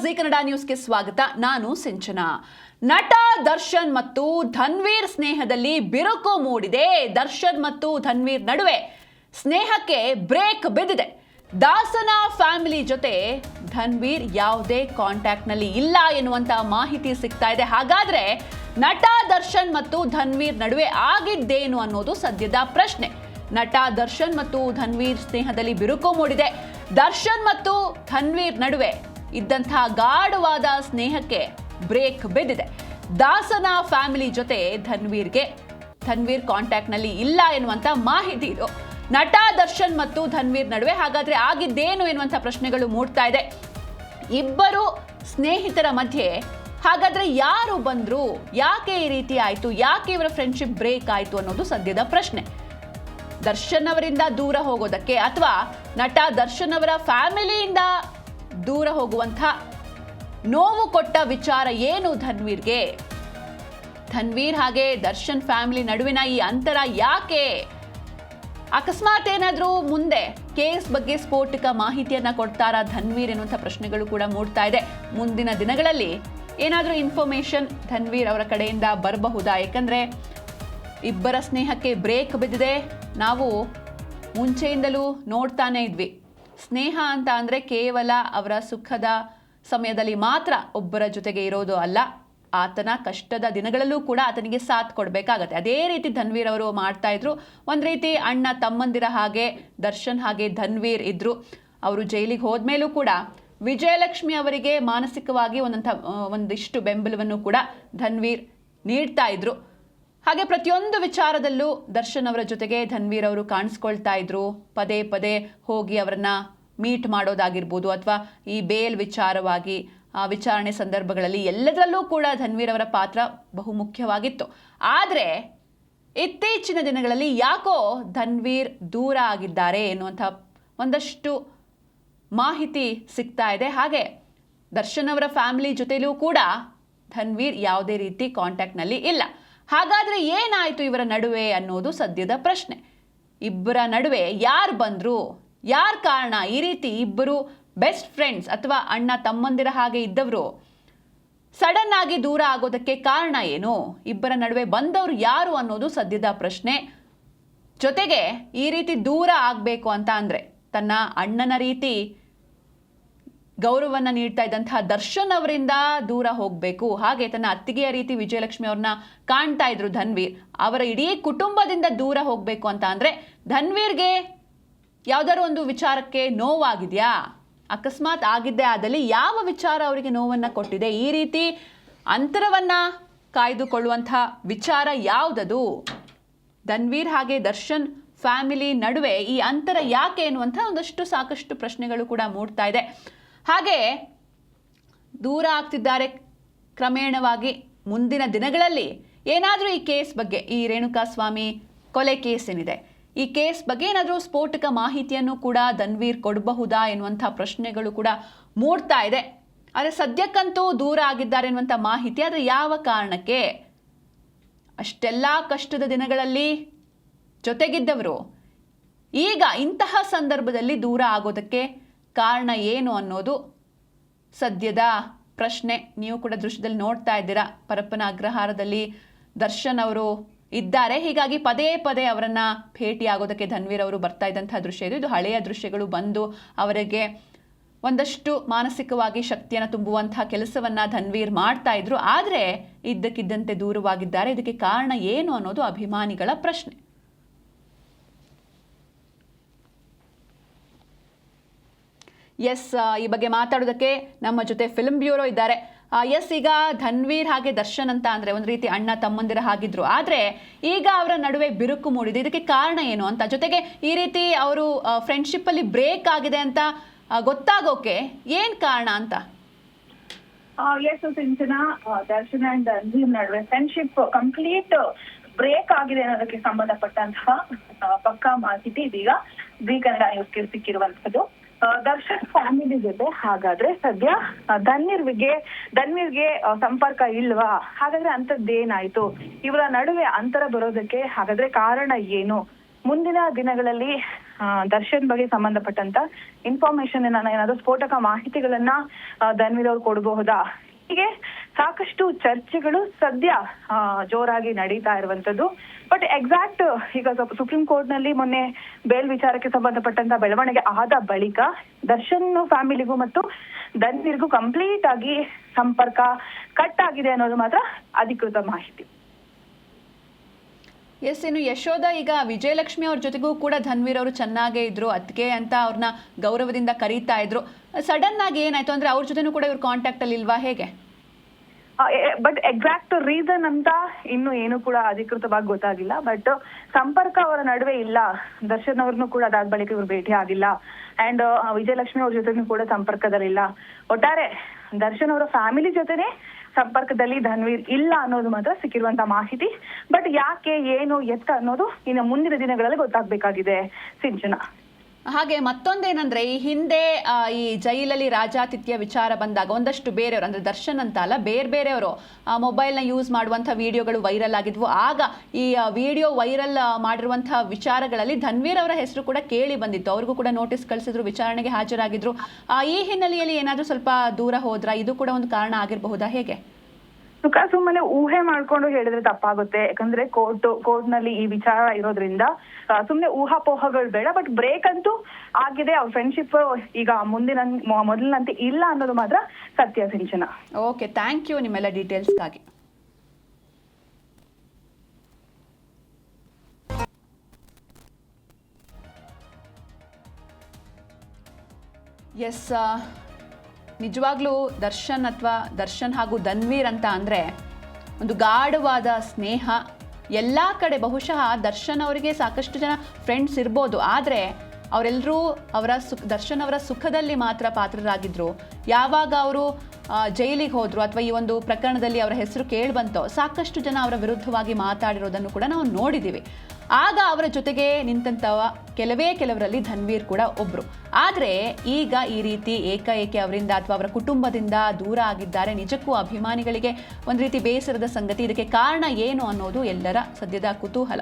G Kannada ನ್ಯೂಸ್ಗೆ ಸ್ವಾಗತ. ನಾನು ಸಿಂಚನಾ. ನಟ ದರ್ಶನ್ ಮತ್ತು ಧನ್ವೀರ್ ಸ್ನೇಹದಲ್ಲಿ ಬಿರುಕು ಮೂಡಿದೆ. ದರ್ಶನ್ ಮತ್ತು ಧನ್ವೀರ್ ನಡುವೆ ಸ್ನೇಹಕ್ಕೆ ಬ್ರೇಕ್ ಬಿದ್ದಿದೆ. ದಾಸನ ಫ್ಯಾಮಿಲಿ ಜೊತೆ ಧನ್ವೀರ್ ಯಾವುದೇ ಕಾಂಟ್ಯಾಕ್ಟ್ ನಲ್ಲಿ ಇಲ್ಲ ಎನ್ನುವಂತ ಮಾಹಿತಿ ಸಿಗ್ತಾ ಇದೆ. ಹಾಗಾದ್ರೆ ನಟ ದರ್ಶನ್ ಮತ್ತು ಧನ್ವೀರ್ ನಡುವೆ ಆಗಿದ್ದೇನು ಅನ್ನೋದು ಸದ್ಯದ ಪ್ರಶ್ನೆ. ನಟ ದರ್ಶನ್ ಮತ್ತು ಧನ್ವೀರ್ ಸ್ನೇಹದಲ್ಲಿ ಬಿರುಕು ಮೂಡಿದೆ. ದರ್ಶನ್ ಮತ್ತು ಧನ್ವೀರ್ ನಡುವೆ ಇದ್ದಂತಹ ಗಾಢವಾದ ಸ್ನೇಹಕ್ಕೆ ಬ್ರೇಕ್ ಬಿದ್ದಿದೆ. ದಾಸನ ಫ್ಯಾಮಿಲಿ ಜೊತೆ ಧನ್ವೀರ್ ಕಾಂಟ್ಯಾಕ್ಟ್ ನಲ್ಲಿ ಇಲ್ಲ ಎನ್ನುವಂತ ಮಾಹಿತಿ ಇದು. ನಟ ದರ್ಶನ್ ಮತ್ತು ಧನ್ವೀರ್ ನಡುವೆ ಹಾಗಾದ್ರೆ ಆಗಿದ್ದೇನು ಎನ್ನುವಂತ ಪ್ರಶ್ನೆಗಳು ಮೂಡ್ತಾ ಇದೆ. ಇಬ್ಬರು ಸ್ನೇಹಿತರ ಮಧ್ಯೆ ಹಾಗಾದ್ರೆ ಯಾರು ಬಂದ್ರು, ಯಾಕೆ ಈ ರೀತಿ ಆಯ್ತು, ಯಾಕೆ ಇವರ ಫ್ರೆಂಡ್ಶಿಪ್ ಬ್ರೇಕ್ ಆಯ್ತು ಅನ್ನೋದು ಸದ್ಯದ ಪ್ರಶ್ನೆ. ದರ್ಶನ್ ಅವರಿಂದ ದೂರ ಹೋಗೋದಕ್ಕೆ ಅಥವಾ ನಟ ದರ್ಶನ್ ಅವರ ಫ್ಯಾಮಿಲಿಯಿಂದ ದೂರ ಹೋಗುವಂಥ ನೋವು ಕೊಟ್ಟ ವಿಚಾರ ಏನು ಧನ್ವೀರ್ಗೆ? ಧನ್ವೀರ್ ಹಾಗೆ ದರ್ಶನ್ ಫ್ಯಾಮಿಲಿ ನಡುವಿನ ಈ ಅಂತರ ಯಾಕೆ? ಅಕಸ್ಮಾತ್ ಏನಾದರೂ ಮುಂದೆ ಕೇಸ್ ಬಗ್ಗೆ ಸ್ಫೋಟಕ ಮಾಹಿತಿಯನ್ನ ಕೊಡ್ತಾರಾ ಧನ್ವೀರ್ ಎನ್ನುವಂಥ ಪ್ರಶ್ನೆಗಳು ಕೂಡ ಮೂಡ್ತಾ ಇದೆ. ಮುಂದಿನ ದಿನಗಳಲ್ಲಿ ಏನಾದರೂ ಇನ್ಫಾರ್ಮೇಶನ್ ಧನ್ವೀರ್ ಅವರ ಕಡೆಯಿಂದ ಬರಬಹುದಾ? ಯಾಕಂದ್ರೆ ಇಬ್ಬರ ಸ್ನೇಹಕ್ಕೆ ಬ್ರೇಕ್ ಬಿದ್ದಿದೆ. ನಾವು ಮುಂಚೆಯಿಂದಲೂ ನೋಡ್ತಾನೆ ಇದ್ವಿ, ಸ್ನೇಹ ಅಂತ ಅಂದರೆ ಕೇವಲ ಅವರ ಸುಖದ ಸಮಯದಲ್ಲಿ ಮಾತ್ರ ಒಬ್ಬರ ಜೊತೆಗೆ ಇರೋದು ಅಲ್ಲ, ಆತನ ಕಷ್ಟದ ದಿನಗಳಲ್ಲೂ ಕೂಡ ಆತನಿಗೆ ಸಾಥ್ ಕೊಡಬೇಕಾಗತ್ತೆ. ಅದೇ ರೀತಿ ಧನ್ವೀರ್ ಅವರು ಮಾಡ್ತಾ ಇದ್ರು. ಒಂದು ರೀತಿ ಅಣ್ಣ ತಮ್ಮಂದಿರ ಹಾಗೆ ದರ್ಶನ್ ಹಾಗೆ ಧನ್ವೀರ್ ಇದ್ರು. ಅವರು ಜೈಲಿಗೆ ಹೋದ್ಮೇಲೂ ಕೂಡ ವಿಜಯಲಕ್ಷ್ಮಿ ಅವರಿಗೆ ಮಾನಸಿಕವಾಗಿ ಒಂದಿಷ್ಟು ಬೆಂಬಲವನ್ನು ಕೂಡ ಧನ್ವೀರ್ ನೀಡ್ತಾ ಇದ್ರು. ಹಾಗೆ ಪ್ರತಿಯೊಂದು ವಿಚಾರದಲ್ಲೂ ದರ್ಶನ್ ಅವರ ಜೊತೆಗೆ ಧನ್ವೀರ್ ಅವರು ಕಾಣಿಸ್ಕೊಳ್ತಾ ಇದ್ರು. ಪದೇ ಪದೇ ಹೋಗಿ ಅವರನ್ನ ಮೀಟ್ ಮಾಡೋದಾಗಿರ್ಬೋದು ಅಥವಾ ಈ ಬೇಲ್ ವಿಚಾರವಾಗಿ ವಿಚಾರಣೆ ಸಂದರ್ಭಗಳಲ್ಲಿ ಎಲ್ಲದರಲ್ಲೂ ಕೂಡ ಧನ್ವೀರ್ ಅವರ ಪಾತ್ರ ಬಹುಮುಖ್ಯವಾಗಿತ್ತು. ಆದರೆ ಇತ್ತೀಚಿನ ದಿನಗಳಲ್ಲಿ ಯಾಕೋ ಧನ್ವೀರ್ ದೂರ ಆಗಿದ್ದಾರೆ ಎನ್ನುವಂಥ ಒಂದಷ್ಟು ಮಾಹಿತಿ ಸಿಗ್ತಾ ಇದೆ. ಹಾಗೆ ದರ್ಶನ್ ಅವರ ಫ್ಯಾಮಿಲಿ ಜೊತೆಲೂ ಕೂಡ ಧನ್ವೀರ್ ಯಾವುದೇ ರೀತಿ ಕಾಂಟ್ಯಾಕ್ಟ್ನಲ್ಲಿ ಇಲ್ಲ. ಹಾಗಾದ್ರೆ ಏನಾಯಿತು ಇವರ ನಡುವೆ ಅನ್ನೋದು ಸದ್ಯದ ಪ್ರಶ್ನೆ. ಇಬ್ಬರ ನಡುವೆ ಯಾರು ಬಂದ್ರು, ಯಾರ ಕಾರಣ? ಈ ರೀತಿ ಇಬ್ಬರು ಬೆಸ್ಟ್ ಫ್ರೆಂಡ್ಸ್ ಅಥವಾ ಅಣ್ಣ ತಮ್ಮಂದಿರ ಹಾಗೆ ಇದ್ದವರು ಸಡನ್ ಆಗಿ ದೂರ ಆಗೋದಕ್ಕೆ ಕಾರಣ ಏನು? ಇಬ್ಬರ ನಡುವೆ ಬಂದವರು ಯಾರು ಅನ್ನೋದು ಸದ್ಯದ ಪ್ರಶ್ನೆ. ಜೊತೆಗೆ ಈ ರೀತಿ ದೂರ ಆಗಬೇಕು ಅಂತ ಅಂದರೆ ತನ್ನ ಅಣ್ಣನ ರೀತಿ ಗೌರವವನ್ನು ನೀಡ್ತಾ ಇದ್ದಂತಹ ದರ್ಶನ್ ಅವರಿಂದ ದೂರ ಹೋಗಬೇಕು, ಹಾಗೆ ತನ್ನ ಅತ್ತಿಗೆಯ ರೀತಿ ವಿಜಯಲಕ್ಷ್ಮಿ ಅವ್ರನ್ನ ಕಾಣ್ತಾ ಇದ್ರು ಧನ್ವೀರ್, ಅವರ ಇಡೀ ಕುಟುಂಬದಿಂದ ದೂರ ಹೋಗಬೇಕು ಅಂತ ಅಂದರೆ ಧನ್ವೀರ್ಗೆ ಯಾವುದಾದ್ರು ಒಂದು ವಿಚಾರಕ್ಕೆ ನೋವಾಗಿದೆಯಾ? ಅಕಸ್ಮಾತ್ ಆಗಿದ್ದೇ ಆದಲ್ಲಿ ಯಾವ ವಿಚಾರ ಅವರಿಗೆ ನೋವನ್ನು ಕೊಟ್ಟಿದೆ? ಈ ರೀತಿ ಅಂತರವನ್ನು ಕಾಯ್ದುಕೊಳ್ಳುವಂಥ ವಿಚಾರ ಯಾವುದದು? ಧನ್ವೀರ್ ಹಾಗೆ ದರ್ಶನ್ ಫ್ಯಾಮಿಲಿ ನಡುವೆ ಈ ಅಂತರ ಯಾಕೆ ಎನ್ನುವಂಥ ಸಾಕಷ್ಟು ಪ್ರಶ್ನೆಗಳು ಕೂಡ ಮೂಡ್ತಾ ಇದೆ. ಹಾಗೆ ದೂರ ಆಗ್ತಿದ್ದಾರೆ ಕ್ರಮೇಣವಾಗಿ. ಮುಂದಿನ ದಿನಗಳಲ್ಲಿ ಏನಾದರೂ ಈ ಕೇಸ್ ಬಗ್ಗೆ, ಈ ರೇಣುಕಾಸ್ವಾಮಿ ಕೊಲೆ ಕೇಸ್ ಏನಿದೆ, ಈ ಕೇಸ್ ಬಗ್ಗೆ ಏನಾದರೂ ಸ್ಫೋಟಕ ಮಾಹಿತಿಯನ್ನು ಕೂಡ ಧನ್ವೀರ್ ಕೊಡಬಹುದಾ ಎನ್ನುವಂಥ ಪ್ರಶ್ನೆಗಳು ಕೂಡ ಮೂಡ್ತಾ ಇದೆ. ಆದರೆ ಸದ್ಯಕ್ಕಂತೂ ದೂರ ಆಗಿದ್ದಾರೆ ಎನ್ನುವಂಥ ಮಾಹಿತಿ. ಆದರೆ ಯಾವ ಕಾರಣಕ್ಕೆ? ಅಷ್ಟೆಲ್ಲ ಕಷ್ಟದ ದಿನಗಳಲ್ಲಿ ಜೊತೆಗಿದ್ದವರು ಈಗ ಇಂತಹ ಸಂದರ್ಭದಲ್ಲಿ ದೂರ ಆಗೋದಕ್ಕೆ ಕಾರಣ ಏನು ಅನ್ನೋದು ಸದ್ಯದ ಪ್ರಶ್ನೆ. ನೀವು ಕೂಡ ದೃಶ್ಯದಲ್ಲಿ ನೋಡ್ತಾ ಇದ್ದೀರಾ, ಪರಪ್ಪನ ಅಗ್ರಹಾರದಲ್ಲಿ ದರ್ಶನ್ ಅವರು ಇದ್ದಾರೆ. ಹೀಗಾಗಿ ಪದೇ ಪದೇ ಅವರನ್ನ ಭೇಟಿ ಆಗೋದಕ್ಕೆ ಧನ್ವೀರ್ ಅವರು ಬರ್ತಾ ಇದ್ದಂತಹ ದೃಶ್ಯ ಇದು. ಹಳೆಯ ದೃಶ್ಯಗಳು ಬಂದು ಅವರಿಗೆ ಒಂದಷ್ಟು ಮಾನಸಿಕವಾಗಿ ಶಕ್ತಿಯನ್ನು ತುಂಬುವಂತಹ ಕೆಲಸವನ್ನ ಧನ್ವೀರ್ ಮಾಡ್ತಾ ಇದ್ರು. ಆದರೆ ಇದ್ದಕ್ಕಿದ್ದಂತೆ ದೂರವಾಗಿದ್ದಾರೆ. ಇದಕ್ಕೆ ಕಾರಣ ಏನು ಅನ್ನೋದು ಅಭಿಮಾನಿಗಳ ಪ್ರಶ್ನೆ. ಎಸ್, ಈ ಬಗ್ಗೆ ಮಾತಾಡೋದಕ್ಕೆ ನಮ್ಮ ಜೊತೆ ಫಿಲ್ಮ್ ಬ್ಯೂರೋ ಇದ್ದಾರೆ. ಎಸ್, ಈಗ ಧನ್ವೀರ್ ಹಾಗೆ ದರ್ಶನ್ ಅಂತ ಅಂದರೆ ಒಂದು ರೀತಿ ಅಣ್ಣ ತಮ್ಮಂದಿರ ಹಾಗಿದ್ರು. ಆದರೆ ಈಗ ಅವರ ನಡುವೆ ಬಿರುಕು ಮೂಡಿದೆ. ಇದಕ್ಕೆ ಕಾರಣ ಏನು ಅಂತ, ಜೊತೆಗೆ ಈ ರೀತಿ ಅವರು ಫ್ರೆಂಡ್ಶಿಪ್ಪಲ್ಲಿ ಬ್ರೇಕ್ ಆಗಿದೆ ಅಂತ ಗೊತ್ತಾಗೋಕೆ ಏನು ಕಾರಣ ಅಂತ? ಎಸ್ ಸಿಂಚನಾ, ದರ್ಶನ್ ಅಂಡ್ ಧನ್ವೀರ್ ನಡುವೆ ಫ್ರೆಂಡ್ಶಿಪ್ ಕಂಪ್ಲೀಟ್ ಬ್ರೇಕ್ ಆಗಿದೆ ಅನ್ನೋದಕ್ಕೆ ಸಂಬಂಧಪಟ್ಟಂತಹ ಪಕ್ಕಾ ಮಾಹಿತಿ ಇದೀಗ ಜಿ ಕನ್ನಡ ನ್ಯೂಸ್ಗೆ ಸಿಕ್ಕಿರುವಂತದ್ದು. ದರ್ಶನ್ ಫ್ಯಾಮಿಲಿ ಜೊತೆ ಹಾಗಾದ್ರೆ ಸದ್ಯ ಧನ್ವೀರ್ಗೆ ಸಂಪರ್ಕ ಇಲ್ವಾ? ಹಾಗಾದ್ರೆ ಅಂತದ್ದೇನಾಯ್ತು? ಇವರ ನಡುವೆ ಅಂತರ ಬರೋದಕ್ಕೆ ಹಾಗಾದ್ರೆ ಕಾರಣ ಏನು? ಮುಂದಿನ ದಿನಗಳಲ್ಲಿ ದರ್ಶನ್ ಬಗ್ಗೆ ಸಂಬಂಧಪಟ್ಟಂತ ಇನ್ಫಾರ್ಮೇಶನ್ ಏನಾದ್ರು ಸ್ಫೋಟಕ ಮಾಹಿತಿಗಳನ್ನ ಧನ್ವೀರ್ ಅವ್ರು ಕೊಡಬಹುದಾ, ಹೀಗೆ ಸಾಕಷ್ಟು ಚರ್ಚೆಗಳು ಸದ್ಯ ಜೋರಾಗಿ ನಡೀತಾ ಇರುವಂತದ್ದು. ಬಟ್ ಎಕ್ಸಾಕ್ಟ್ ಈಗ ಸುಪ್ರೀಂ ಕೋರ್ಟ್ ನಲ್ಲಿ ಮೊನ್ನೆ ಬೇಲ್ ವಿಚಾರಕ್ಕೆ ಸಂಬಂಧಪಟ್ಟಂತ ಬೆಳವಣಿಗೆ ಆದ ಬಳಿಕ ದರ್ಶನ್ ಫ್ಯಾಮಿಲಿಗೂ ಮತ್ತು ಧನ್ವೀರ್ಗೂ ಕಂಪ್ಲೀಟ್ ಆಗಿ ಸಂಪರ್ಕ ಕಟ್ ಆಗಿದೆ ಅನ್ನೋದು ಮಾತ್ರ ಅಧಿಕೃತ ಮಾಹಿತಿ. ಎಸ್, ಇನ್ನು ಯಶೋಧ ಈಗ ವಿಜಯಲಕ್ಷ್ಮಿ ಅವ್ರ ಜೊತೆಗೂ ಕೂಡ ಧನ್ವೀರ್ ಅವರು ಚೆನ್ನಾಗೇ ಇದ್ರು, ಅದಕ್ಕೆ ಅಂತ ಅವ್ರನ್ನ ಗೌರವದಿಂದ ಕರೀತಾ ಇದ್ರು. ಸಡನ್ ಆಗಿ ಏನಾಯ್ತು ಅಂದ್ರೆ ಅವ್ರ ಜೊತೆನೂ ಕೂಡ ಇವ್ರ ಕಾಂಟ್ಯಾಕ್ಟ್ ಅಲ್ಲಿ ಇಲ್ವಾ, ಹೇಗೆ? ಬಟ್ ಎಕ್ಸಾಕ್ಟ್ ರೀಸನ್ ಅಂತ ಇನ್ನು ಏನು ಕೂಡ ಅಧಿಕೃತವಾಗಿ ಗೊತ್ತಾಗಿಲ್ಲ. ಬಟ್ ಸಂಪರ್ಕ ಅವರ ನಡುವೆ ಇಲ್ಲ. ದರ್ಶನ್ ಅವ್ರನ್ನು ಕೂಡ ಅದಾದ ಬಳಿಕ ಇವ್ರು ಭೇಟಿ ಆಗಿಲ್ಲ. ಅಂಡ್ ವಿಜಯಲಕ್ಷ್ಮಿ ಅವ್ರ ಜೊತೆನೂ ಕೂಡ ಸಂಪರ್ಕದಲ್ಲಿಲ್ಲ. ಒಟ್ಟಾರೆ ದರ್ಶನ್ ಅವರ ಫ್ಯಾಮಿಲಿ ಜೊತೆನೆ ಸಂಪರ್ಕದಲ್ಲಿ ಧನ್ವೀರ್ ಇಲ್ಲ ಅನ್ನೋದು ಮಾತ್ರ ಸಿಕ್ಕಿರುವಂತ ಮಾಹಿತಿ. ಬಟ್ ಯಾಕೆ, ಏನು, ಎತ್ತ ಅನ್ನೋದು ಇನ್ನು ಮುಂದಿನ ದಿನಗಳಲ್ಲಿ ಗೊತ್ತಾಗ್ಬೇಕಾಗಿದೆ ಸಿಂಚನ. ಹಾಗೆ ಮತ್ತೊಂದೇನಂದ್ರೆ, ಈ ಹಿಂದೆ ಈ ಜೈಲಲ್ಲಿ ರಾಜಾತಿಥ್ಯ ವಿಚಾರ ಬಂದಾಗ ಒಂದಷ್ಟು ಬೇರೆಯವರು, ಅಂದ್ರೆ ದರ್ಶನ್ ಅಂತ ಅಲ್ಲ, ಬೇರೆಯವರು ಮೊಬೈಲ್ನ ಯೂಸ್ ಮಾಡುವಂಥ ವಿಡಿಯೋಗಳು ವೈರಲ್ ಆಗಿದ್ವು. ಆಗ ಈ ವಿಡಿಯೋ ವೈರಲ್ ಮಾಡಿರುವಂತಹ ವಿಚಾರಗಳಲ್ಲಿ ಧನ್ವೀರ್ ಅವರ ಹೆಸರು ಕೂಡ ಕೇಳಿ ಬಂದಿತ್ತು. ಅವ್ರಿಗೂ ಕೂಡ ನೋಟಿಸ್ ಕಳಿಸಿದ್ರು, ವಿಚಾರಣೆಗೆ ಹಾಜರಾಗಿದ್ರು. ಈ ಹಿನ್ನೆಲೆಯಲ್ಲಿ ಏನಾದರೂ ಸ್ವಲ್ಪ ದೂರ ಹೋದ್ರಾ? ಇದು ಕೂಡ ಒಂದು ಕಾರಣ ಆಗಿರಬಹುದಾ, ಹೇಗೆ? ಸುಮ್ಮನೆ ಊಹೆ ಮಾಡ್ಕೊಂಡು ಹೇಳಿದ್ರೆ ತಪ್ಪಾಗುತ್ತೆ. ಯಾಕಂದ್ರೆ ಕೋರ್ಟ್ ನಲ್ಲಿ ಈ ವಿಚಾರ ಇರೋದ್ರಿಂದ ಸುಮ್ನೆ ಊಹಾಪೋಹಗಳು ಬೇಡ. ಬಟ್ ಬ್ರೇಕ್ ಅಂತೂ ಆಗಿದೆ. ಅವ್ರ ಫ್ರೆಂಡ್ಶಿಪ್ ಈಗ ಮೊದಲಿನಂತೆ ಇಲ್ಲ ಅನ್ನೋದು ಮಾತ್ರ ಸತ್ಯ ಸಿಂಚನ. ಓಕೆ, ಥ್ಯಾಂಕ್ ಯು ನಿಮ್ಮೆಲ್ಲ ಡೀಟೇಲ್ಸ್ಗಾಗಿ. ಎಸ್, ನಿಜವಾಗ್ಲೂ ದರ್ಶನ್ ಹಾಗೂ ಧನ್ವೀರ್ ಅಂತ ಅಂದರೆ ಒಂದು ಗಾಢವಾದ ಸ್ನೇಹ. ಎಲ್ಲ ಕಡೆ ಬಹುಶಃ ದರ್ಶನ್ ಅವರಿಗೆ ಸಾಕಷ್ಟು ಜನ ಫ್ರೆಂಡ್ಸ್ ಇರ್ಬೋದು, ಆದರೆ ಅವರೆಲ್ಲರೂ ದರ್ಶನ್ ಅವರ ಸುಖದಲ್ಲಿ ಮಾತ್ರ ಪಾತ್ರರಾಗಿದ್ದರು. ಯಾವಾಗ ಅವರು ಜೈಲಿಗೆ ಹೋದರು ಅಥವಾ ಈ ಒಂದು ಪ್ರಕರಣದಲ್ಲಿ ಅವರ ಹೆಸರು ಕೇಳಿಬಂತೋ, ಸಾಕಷ್ಟು ಜನ ಅವರ ವಿರುದ್ಧವಾಗಿ ಮಾತಾಡಿರೋದನ್ನು ಕೂಡ ನಾವು ನೋಡಿದ್ದೀವಿ. ಆಗ ಅವರ ಜೊತೆಗೆ ನಿಂತಹ ಕೆಲವರಲ್ಲಿ ಧನ್ವೀರ್ ಕೂಡ ಒಬ್ಬರು. ಆದರೆ ಈಗ ಈ ರೀತಿ ಏಕಾಏಕಿ ಅವರಿಂದ ಅಥವಾ ಅವರ ಕುಟುಂಬದಿಂದ ದೂರ ಆಗಿದ್ದಾರೆ. ನಿಜಕ್ಕೂ ಅಭಿಮಾನಿಗಳಿಗೆ ಒಂದು ರೀತಿ ಬೇಸರದ ಸಂಗತಿ. ಇದಕ್ಕೆ ಕಾರಣ ಏನು ಅನ್ನೋದು ಎಲ್ಲರ ಸದ್ಯದ ಕುತೂಹಲ.